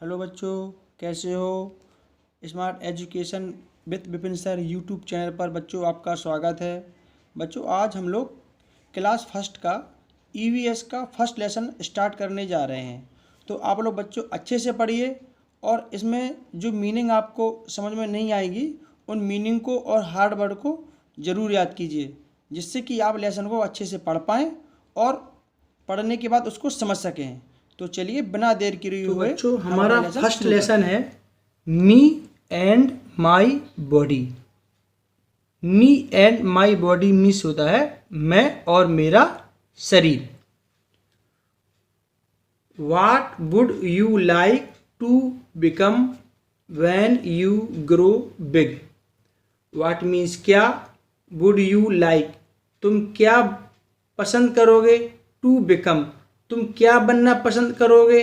Hello बच्चों, कैसे हो। Smart education with Vipin sir YouTube channel पर बच्चों आपका स्वागत है। बच्चों आज हम लोग क्लास फर्स्ट का ईवीएस का फर्स्ट लेसन स्टार्ट करने जा रहे हैं। तो आप लोग बच्चों अच्छे से पढ़िए और इसमें जो मीनिंग आपको समझ में नहीं आएगी उन मीनिंग को और हार्ड वर्ड को ज़रूर याद कीजिए, जिससे कि आप लेसन को अच्छे से पढ़ पाएँ और पढ़ने के बाद उसको समझ सकें। तो चलिए बिना देर किए हुए बच्चों हमारा फर्स्ट लेसन है me and my body. Me and my body means होता है मैं और मेरा शरीर। What would you like to become when you grow big. What means क्या, वुड यू लाइक तुम क्या पसंद करोगे, टू बिकम तुम क्या बनना पसंद करोगे,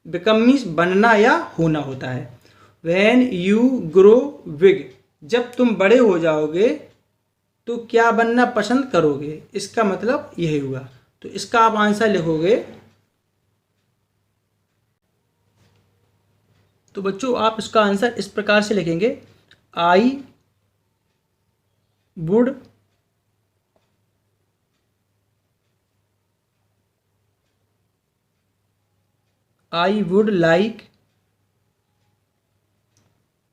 बिकम मीन्स बनना या होना होता है। व्हेन यू ग्रो बिग जब तुम बड़े हो जाओगे तो क्या बनना पसंद करोगे, इसका मतलब यही हुआ। तो इसका आप आंसर लिखोगे। तो बच्चों आप इसका आंसर इस प्रकार से लिखेंगे, I would like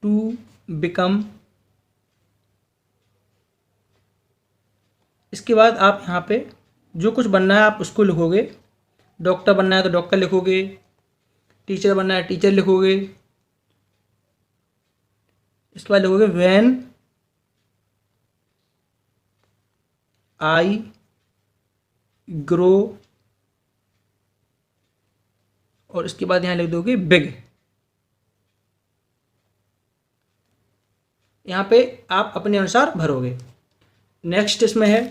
to become। इसके बाद आप यहाँ पे जो कुछ बनना है आप उसको लिखोगे। डॉक्टर बनना है तो डॉक्टर लिखोगे, टीचर बनना है टीचर लिखोगे। इसके बाद लिखोगे व्हेन आई ग्रो, और इसके बाद यहाँ लिख दोगे बिग। यहाँ पे आप अपने अनुसार भरोगे। नेक्स्ट इसमें है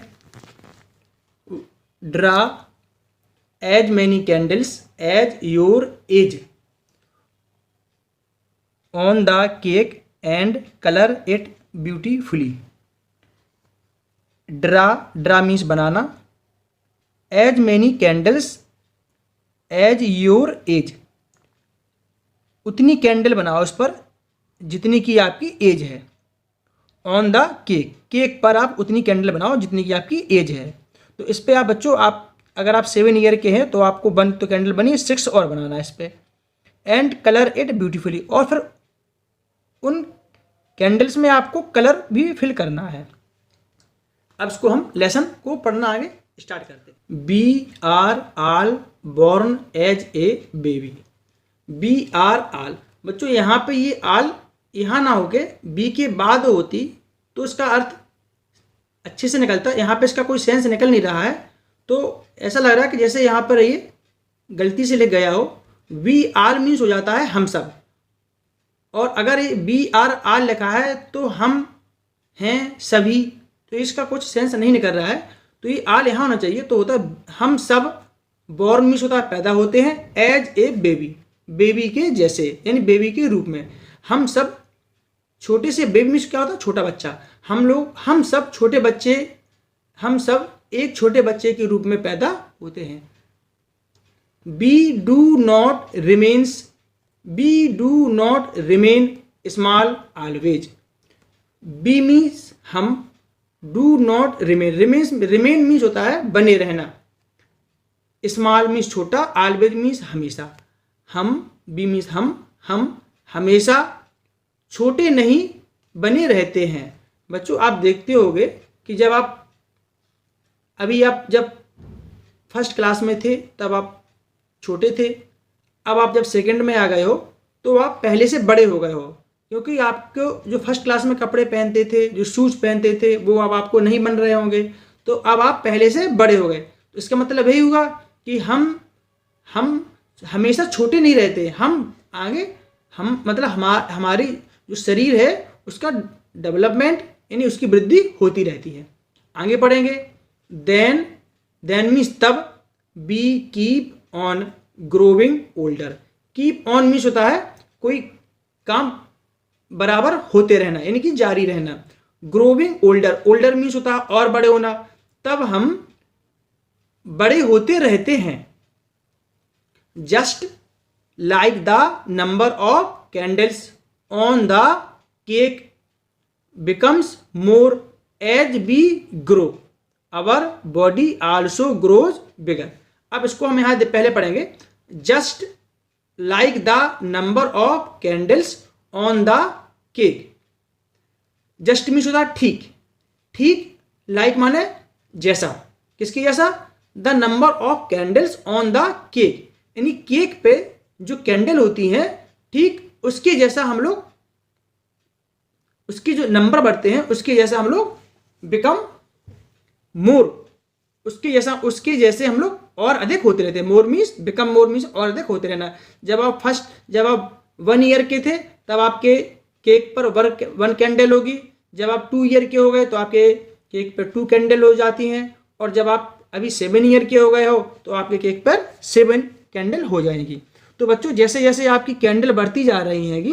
draw as many candles as your age on the cake and colour it beautifully. Draw means बनाना, as many candles as your age उतनी कैंडल बनाओ उस पर जितनी की आपकी एज है। ऑन द केक केक पर आप उतनी कैंडल बनाओ जितनी की आपकी एज है। तो इस पे आप बच्चों आप अगर आप 7 ईयर के हैं तो आपको तो कैंडल बनी 6 और बनाना है इस पे। एंड कलर इट ब्यूटीफुली और फिर उन कैंडल्स में आपको कलर भी फिल करना है। अब इसको हम लेसन को पढ़ना आगे स्टार्ट करते हैं। We are all born as a baby. We are all बच्चों यहाँ पे ये आल यहाँ ना होके बी के बाद होती तो इसका अर्थ अच्छे से निकलता। यहाँ पे इसका कोई सेंस निकल नहीं रहा है, तो ऐसा लग रहा है कि जैसे यहाँ पर ये गलती से लिख गया हो। वी आर मीन्स हो जाता है हम सब, और अगर ये बी आर आर लिखा है तो हम हैं सभी, तो इसका कुछ सेंस नहीं निकल रहा है। तो ये आल यहाँ होना चाहिए, तो होता है हम सब। बॉर्न मीन्स होता है पैदा होते हैं, एज ए बेबी बेबी के जैसे यानी बेबी के रूप में। हम सब छोटे से, बेबी मीन्स क्या होता है छोटा बच्चा। हम सब छोटे बच्चे, हम सब एक छोटे बच्चे के रूप में पैदा होते हैं। We do not remain small always. We means हम, डू नॉट रिमेन मीन्स होता है बने रहना। स्मॉल मीन्स छोटा, ऑलवेज मीन्स हमेशा। हम बी मीन्स हम हमेशा छोटे नहीं बने रहते हैं। बच्चों आप देखते होंगे कि आप जब फर्स्ट क्लास में थे तब आप छोटे थे, अब आप जब सेकंड में आ गए हो तो आप पहले से बड़े हो गए हो, क्योंकि आपको जो फर्स्ट क्लास में कपड़े पहनते थे, जो शूज पहनते थे, वो अब आपको नहीं बन रहे होंगे, तो अब आप पहले से बड़े हो गए। तो इसका मतलब यही हुआ कि हम हमेशा छोटे नहीं रहते। हम मतलब हमारी जो शरीर है उसका डेवलपमेंट यानी उसकी वृद्धि होती रहती है। आगे पढ़ेंगे। देन मीन्स तब। Be keep on growing older. Keep on means होता है कोई काम बराबर होते रहना यानी कि जारी रहना। ग्रोविंग ओल्डर मीन्स होता है और बड़े होना। तब हम बड़े होते रहते हैं। Just like the number of candles on the cake becomes more as we grow, our body also grows bigger. अब इसको हम यहाँ पहले पढ़ेंगे. Just like the number of candles on the cake. Just means होता है ठीक. ठीक, लाइक माने जैसा. किसके जैसा? The number of candles on the cake, यानी केक पे जो कैंडल होती हैं ठीक उसके जैसा हम लोग, उसके जो नंबर बढ़ते हैं उसके जैसा हम लोग बिकम मोर, उसके जैसे हम लोग और अधिक होते रहते हैं. मोर मीन्स बिकम मोर मीन्स और अधिक होते रहना. जब आप 1 ईयर के थे तब आपके केक पर 1 कैंडल होगी. जब आप 2 ईयर के हो गए तो आपके केक पर 2 कैंडल हो जाती हैं. और जब आप अभी 7 ईयर के हो गए हो तो आपके केक पर 7 कैंडल हो जाएगी. तो बच्चों जैसे जैसे आपकी कैंडल बढ़ती जा रही हैगी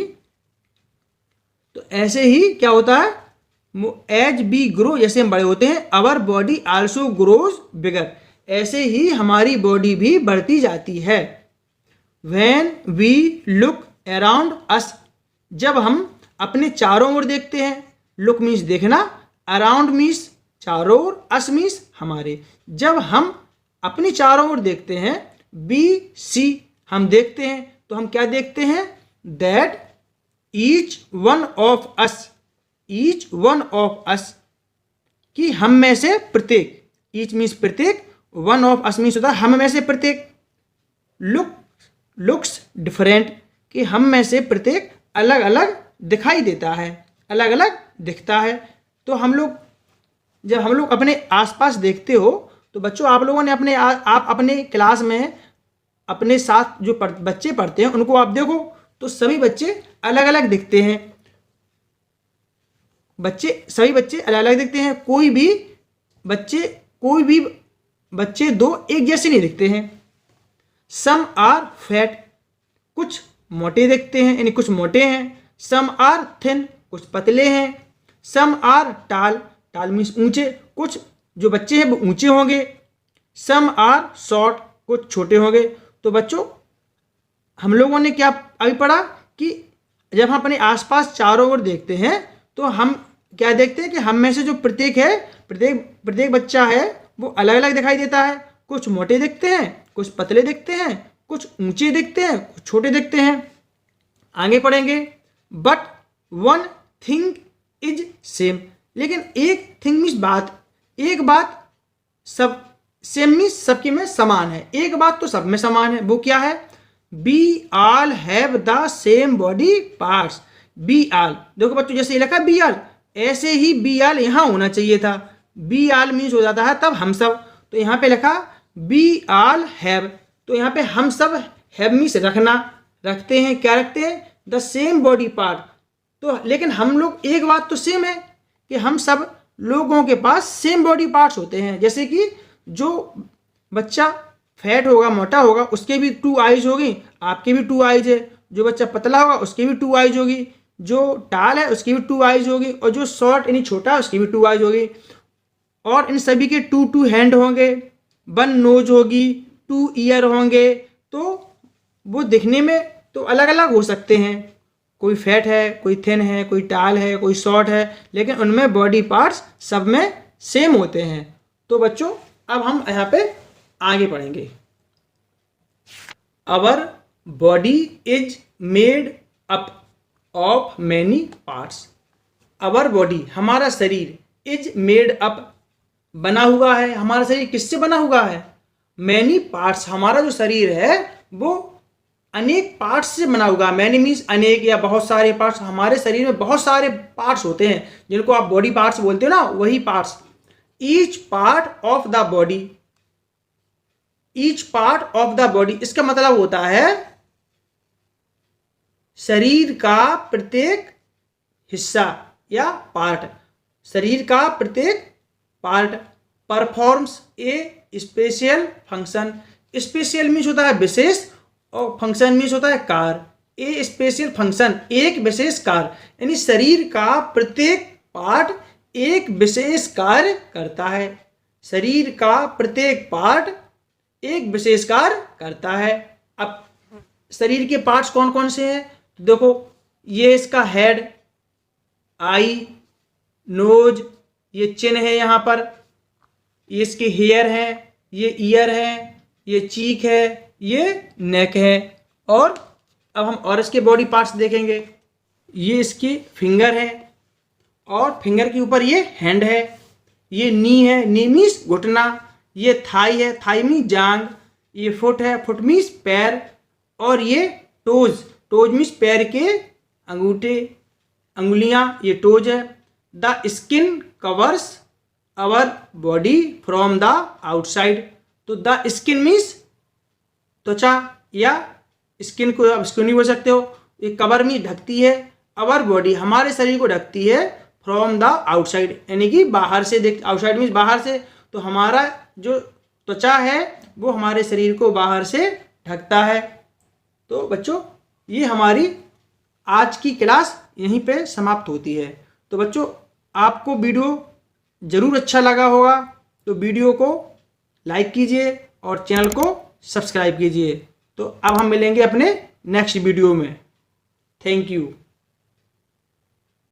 तो ऐसे ही क्या होता है, एज बी ग्रो, जैसे हम बड़े होते हैं, our body also grows bigger, ऐसे ही हमारी बॉडी भी बढ़ती जाती है. When we look around us, जब हम अपने चारों ओर देखते हैं. लुक मीन्स देखना, अराउंड मीन्स चारों ओर, अस मीन्स हमारे. जब हम अपनी चारों ओर देखते हैं, बी सी हम देखते हैं, तो हम क्या देखते हैं, that each one of us, each one of us, कि हम में से प्रत्येक, ईच मीन्स प्रत्येक, वन ऑफ अस मीन्स होता है हम में से प्रत्येक, लुक्स डिफरेंट, कि हम में से प्रत्येक अलग अलग दिखाई देता है, अलग अलग दिखता है. तो जब हम लोग अपने आसपास देखते हो तो बच्चों आप लोगों ने आप अपने क्लास में अपने साथ जो बच्चे पढ़ते हैं उनको आप देखो तो सभी बच्चे अलग अलग दिखते हैं. सभी बच्चे अलग अलग दिखते हैं. कोई भी बच्चे दो एक जैसे नहीं दिखते हैं. सम आर फैट, कुछ मोटे दिखते हैं, यानी कुछ मोटे हैं. सम आर थिन, कुछ पतले हैं. सम आर टाल मीन्स ऊंचे, कुछ जो बच्चे हैं वो ऊंचे होंगे. सम आर शॉर्ट, कुछ छोटे होंगे. तो बच्चों हम लोगों ने क्या अभी पढ़ा कि जब हम अपने आसपास चारों ओर देखते हैं तो हम क्या देखते हैं कि हम में से जो प्रत्येक बच्चा है वो अलग अलग दिखाई देता है. कुछ मोटे दिखते हैं, कुछ पतले दिखते हैं, कुछ ऊंचे दिखते हैं, कुछ छोटे दिखते हैं. आगे पढ़ेंगे. But one thing is same, लेकिन एक थिंग मीन्स बात, एक बात सब, सेम मीन्स सबके में समान है. एक बात तो सब में समान है, वो क्या है, we all have the same body parts. We all, देखो बच्चों जैसे ये लिखा बी ऑल, ऐसे ही बी ऑल यहाँ होना चाहिए था. बी ऑल मीन्स हो जाता है तब हम सब, तो यहाँ पे लिखा बी ऑल हैव, तो यहाँ पे हम सब हैव मीन्स रखना, रखते हैं. क्या रखते हैं, द सेम बॉडी पार्ट. तो लेकिन हम लोग एक बात तो सेम है कि हम सब लोगों के पास सेम बॉडी पार्ट्स होते हैं. जैसे कि जो बच्चा फैट होगा, मोटा होगा, उसके भी 2 आईज होगी, आपके भी 2 आईज है. जो बच्चा पतला होगा उसके भी 2 आईज होगी, जो टाल है उसकी भी 2 आईज होगी, और जो शॉर्ट यानी छोटा है उसकी भी 2 आईज होगी. और इन सभी के 2 हैंड होंगे, 1 नोज होगी, 2 ईयर होंगे. तो वो दिखने में तो अलग अलग हो सकते हैं, कोई फैट है, कोई थिन है, कोई टाल है, कोई शॉर्ट है, लेकिन उनमें बॉडी पार्ट्स सब में सेम होते हैं. तो बच्चों अब हम यहाँ पे आगे पढ़ेंगे. Our body is made up of many parts. Our body, हमारा शरीर, इज मेड अप, बना हुआ है. हमारा शरीर किससे बना हुआ है, मैनी पार्ट्स. हमारा जो शरीर है वो अनेक पार्ट्स से बना हुआ है. मैनी मीन्स अनेक या बहुत सारे पार्ट्स. हमारे शरीर में बहुत सारे पार्ट्स होते हैं जिनको आप बॉडी पार्ट्स बोलते हो ना, वही parts. Each part of the body, each part of the body, इसका मतलब होता है शरीर का प्रत्येक हिस्सा या पार्ट. शरीर का प्रत्येक पार्ट परफॉर्म्स ए स्पेशल फंक्शन. स्पेशल मीन्स होता है विशेष, और फंक्शन मीन्स होता है कार्य. ए स्पेशल फंक्शन, एक विशेष कार्य, यानी शरीर का प्रत्येक पार्ट एक विशेष कार्य करता है. शरीर का प्रत्येक पार्ट एक विशेष कार्य करता है. अब शरीर के पार्ट्स कौन कौन से हैं? तो देखो, ये इसका हेड, आई, नोज, ये चिन है यहाँ पर, ये इसके हेयर हैं, ये ईयर है, ये चीक है, ये नेक है। और अब हम और इसके बॉडी पार्ट्स देखेंगे। ये इसके फिंगर है और फिंगर के ऊपर ये हैंड है। ये नी है, नी मीन्स घुटना। ये थाई है, थाई मीन्स जांग। ये फुट है, फुट मीन्स पैर। और ये टोज, टोज मीन्स पैर के अंगूठे, अंगुलियां, ये टोज है। The skin covers our body from the outside. तो द स्किन मीन्स त्वचा, या स्किन को आप स्किन भी बोल सकते हो। ये कवर में ढकती है, आवर बॉडी हमारे शरीर को ढकती है, फ्रॉम द आउटसाइड यानी कि बाहर से। देख, आउटसाइड मीन्स बाहर से। तो हमारा जो त्वचा है वो हमारे शरीर को बाहर से ढकता है। तो बच्चों, ये हमारी आज की क्लास यहीं पे समाप्त होती है। तो बच्चों, आपको वीडियो ज़रूर अच्छा लगा होगा, तो वीडियो को लाइक कीजिए और चैनल को सब्सक्राइब कीजिए। तो अब हम मिलेंगे अपने नेक्स्ट वीडियो में। Thank you.